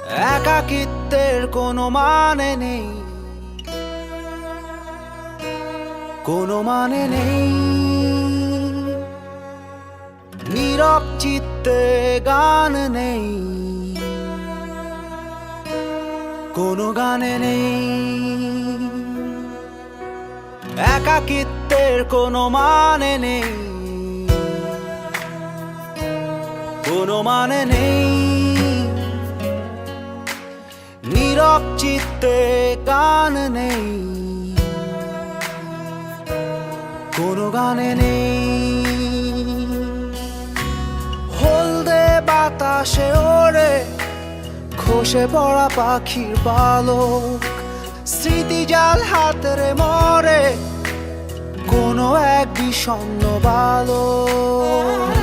একাকিত্বের কোনো মানে নেই, কোনো মানে নেই। নীরব চিত্তে গান নেই, কোনো গানে নেই। একাকিত্বের কোনো মানে নেই, কোনো মানে নেই। নীরব চিত্তে গান নেই, কোনো গানে নেই। হলদে বাতাসে ওড়ে খসে পড়া পাখির পালক, স্মৃতি জাল হাতরে মরে কোনো এক বিষণ্ণ বালক।